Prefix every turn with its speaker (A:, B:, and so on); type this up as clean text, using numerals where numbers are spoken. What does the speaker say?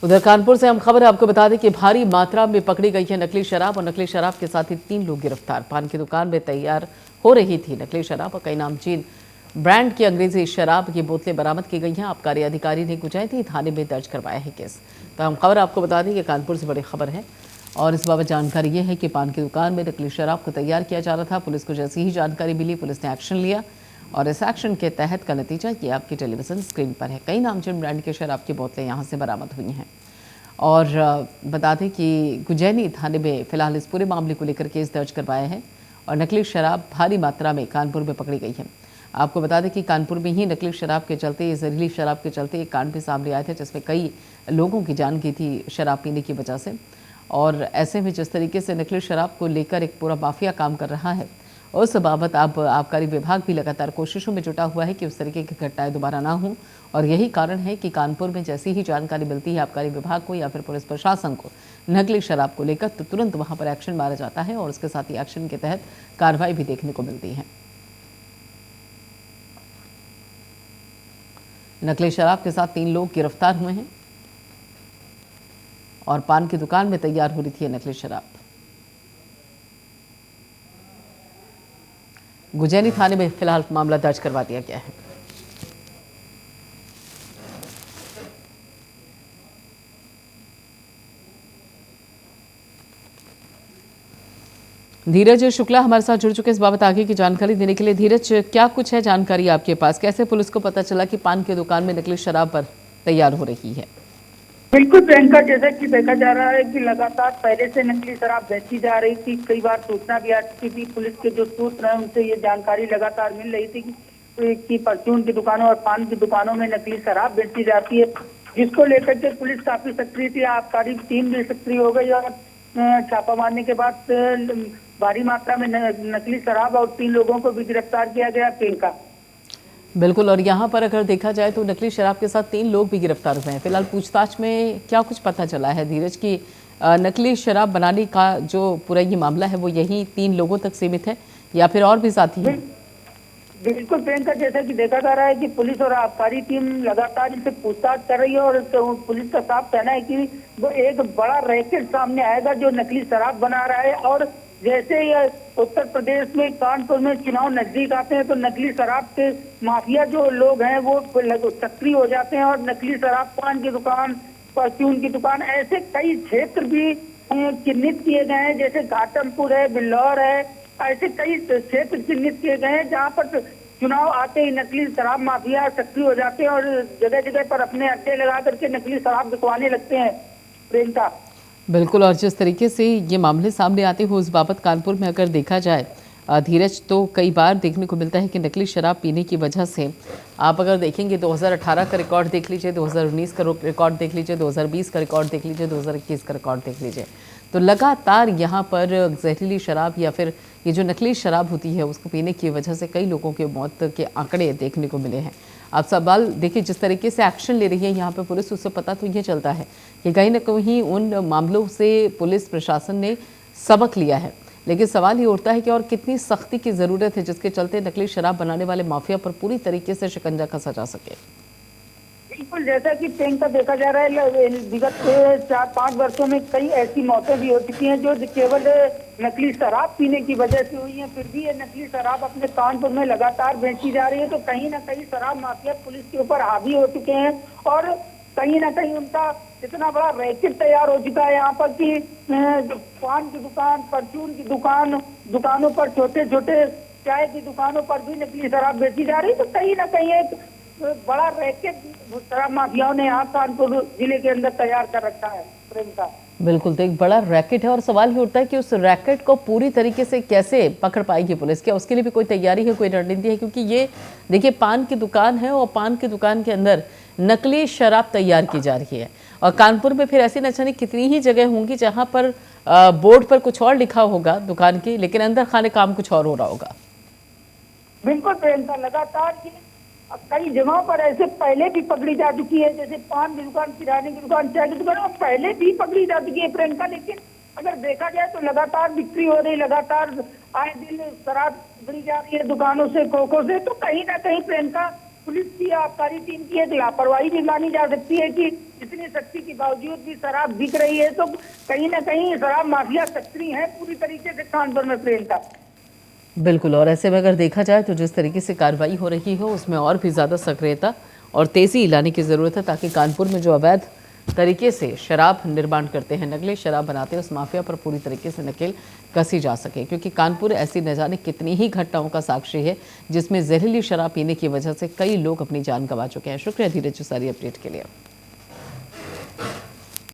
A: उधर कानपुर से हम खबर आपको बता दें कि भारी मात्रा में पकड़ी गई है नकली शराब और नकली शराब के साथ ही 3 लोग गिरफ्तार। पान की दुकान में तैयार हो रही थी नकली शराब और कई नामचीन ब्रांड की अंग्रेजी शराब की बोतलें बरामद की गई हैं। आबकारी अधिकारी ने गुजैती थाने में दर्ज करवाया है केस। तो हम खबर आपको बता दें कि कानपुर से बड़ी खबर है और इस बाबत जानकारी ये है कि पान की दुकान में नकली शराब को तैयार किया जा रहा था। पुलिस को जैसी ही जानकारी मिली, पुलिस ने एक्शन लिया और इस एक्शन के तहत का नतीजा ये आपकी टेलीविजन स्क्रीन पर है। कई नामचीन ब्रांड की शराब की बोतलें यहाँ से बरामद हुई हैं। और बता दें कि गुजैनी थाने में फिलहाल इस पूरे मामले को लेकर केस दर्ज करवाया है और नकली शराब भारी मात्रा में कानपुर में पकड़ी गई है। आपको बता दें कि कानपुर में ही नकली शराब के चलते, जहरीली शराब के चलते एक कांड भी सामने आए थे जिसमें कई लोगों की जान गई थी शराब पीने की वजह से। और ऐसे में जिस तरीके से नकली शराब को लेकर एक पूरा माफिया काम कर रहा है, उस बाबत अब आबकारी विभाग भी लगातार कोशिशों में जुटा हुआ है कि उस तरीके की घटनाएं दोबारा ना हों। और यही कारण है कि कानपुर में जैसी ही जानकारी मिलती है आबकारी विभाग को या फिर पुलिस प्रशासन को नकली शराब को लेकर, तो तुरंत वहां पर एक्शन मारा जाता है और उसके साथ ही एक्शन के तहत कार्रवाई भी देखने को मिलती है। नकली शराब के साथ 3 लोग गिरफ्तार हुए हैं और पान की दुकान में तैयार हो रही थी नकली शराब। गुजैनी थाने में फिलहाल मामला दर्ज करवा दिया गया है। धीरज शुक्ला हमारे साथ जुड़ चुके इस बाबत आगे की जानकारी देने के लिए। धीरज, क्या कुछ है जानकारी आपके पास? कैसे पुलिस को पता चला कि पान की दुकान में नकली शराब पर तैयार हो रही है?
B: बिल्कुल प्रियंका, जैसा कि देखा जा रहा है कि लगातार पहले से नकली शराब बेची जा रही थी। कई बार सूचना भी आ चुकी थी। पुलिस के जो सूत्र हैं उनसे ये जानकारी लगातार मिल रही थी कि परचून की दुकानों और पान की दुकानों में नकली शराब बेची जाती है, जिसको लेकर के पुलिस काफी सक्रिय थी। आबकारी टीम भी सक्रिय हो गई और छापा मारने के बाद भारी मात्रा में नकली शराब और 3 लोगों को भी गिरफ्तार किया गया। प्रियंका,
A: बिल्कुल, और यहाँ पर अगर देखा जाए तो नकली शराब के साथ 3 लोग भी गिरफ्तार हुए हैं। फिलहाल पूछताछ में क्या कुछ पता चला है धीरज की नकली शराब बनाने का जो पूरा ये मामला है वो यही 3 लोगों तक सीमित है या फिर और भी साथी हैं?
B: बिल्कुल प्रियंका, जैसा कि देखा जा रहा है कि पुलिस और आबकारी टीम लगातार इनसे पूछताछ कर रही है और पुलिस का साफ कहना है कि वो एक बड़ा रैकेट सामने आएगा जो नकली शराब बना रहा है। और जैसे ही उत्तर प्रदेश में कानपुर में चुनाव नजदीक आते हैं तो नकली शराब के माफिया जो लोग हैं वो सक्रिय हो जाते हैं और नकली शराब, पान की दुकान, परचून की दुकान, ऐसे कई क्षेत्र भी चिन्हित किए गए हैं। जैसे घाटमपुर है, बिल्लौर है, ऐसे कई क्षेत्र चिन्हित किए गए हैं जहाँ पर चुनाव आते ही नकली शराब माफिया सक्रिय हो जाते हैं और जगह जगह पर अपने अड्डे लगा करके नकली शराब बिकवाने लगते हैं। प्रियंका,
A: बिल्कुल, और जिस तरीके से ये मामले सामने आते हो उस बाबत कानपुर में अगर देखा जाए धीरज, तो कई बार देखने को मिलता है कि नकली शराब पीने की वजह से आप अगर देखेंगे 2018 का रिकॉर्ड देख लीजिए, 2019 का रिकॉर्ड देख लीजिए, 2020 का रिकॉर्ड देख लीजिए, 2021 का रिकॉर्ड देख लीजिए, तो लगातार यहाँ पर जहरीली शराब या फिर ये जो नकली शराब होती है उसको पीने की वजह से कई लोगों के मौत के आंकड़े देखने को मिले हैं। आप सवाल देखिए, जिस तरीके से एक्शन ले रही है यहाँ पे पुलिस, उससे पता तो ये चलता है कि कहीं ना कहीं उन मामलों से पुलिस प्रशासन ने सबक लिया है। लेकिन सवाल ये उठता है कि और कितनी सख्ती की ज़रूरत है जिसके चलते नकली शराब बनाने वाले माफिया पर पूरी तरीके से शिकंजा कसा जा सके।
B: बिल्कुल, जैसा कि प्रियंका देखा जा रहा है विगत 4-5 वर्षों में कई ऐसी मौतें भी हो चुकी हैं जो केवल नकली शराब पीने की वजह से हुई है। फिर भी ये नकली शराब अपने कानपुर में लगातार बेची जा रही है, तो कहीं ना कहीं शराब माफिया पुलिस के ऊपर हावी हो चुके हैं और कहीं ना कहीं उनका इतना बड़ा रैकेट तैयार हो चुका है यहाँ पर कि पान की दुकान, परचून की दुकानों पर, छोटे छोटे चाय की दुकानों पर भी नकली शराब बेची जा रही है। तो कहीं ना कहीं एक बड़ा रैकेट शराब माफियाओं ने यहाँ कानपुर जिले के अंदर तैयार कर रखा है। प्रियंका,
A: बिल्कुल, तो एक बड़ा रैकेट है और सवाल ये उठता है कि उस रैकेट को पूरी तरीके से कैसे पकड़ पाएगी पुलिस? क्या उसके लिए भी कोई तैयारी है, कोई रणनीति है? क्योंकि ये देखिए पान की दुकान है और पान की दुकान के अंदर नकली शराब तैयार की जा रही है और कानपुर में फिर ऐसी न जाने कितनी ही जगह होंगी जहाँ पर बोर्ड पर कुछ और लिखा होगा दुकान की, लेकिन अंदर खाने काम कुछ और हो रहा होगा।
B: बिल्कुल प्रियंका, लगातार कई जगहों पर ऐसे पहले भी पकड़ी जा चुकी है, जैसे पान की दुकान, किराने की दुकान, चाय की दुकान पहले भी पकड़ी जा चुकी है। प्रियंका, लेकिन अगर देखा जाए तो लगातार बिक्री हो रही, लगातार आए दिन शराब बिकरी जा रही है दुकानों से, खोखों से। तो कहीं ना कहीं प्रियंका पुलिस की आबकारी टीम की एक लापरवाही भी मानी जा सकती है कि इतनी सख्ती के बावजूद भी शराब बिक रही है, तो कहीं ना कहीं शराब माफिया सक्रिय है पूरी तरीके से कानपुर में, प्रियंका।
A: बिल्कुल, और ऐसे में अगर देखा जाए तो जिस तरीके से कार्रवाई हो रही हो उसमें और भी ज़्यादा सक्रियता और तेज़ी लाने की ज़रूरत है, ताकि कानपुर में जो अवैध तरीके से शराब निर्माण करते हैं, नकली शराब बनाते हैं, उस माफिया पर पूरी तरीके से नकेल कसी जा सके। क्योंकि कानपुर ऐसी न जाने कितनी ही घटनाओं का साक्षी है जिसमें जहरीली शराब पीने की वजह से कई लोग अपनी जान गंवा चुके हैं। शुक्रिया धीरज, सारी अपडेट के लिए।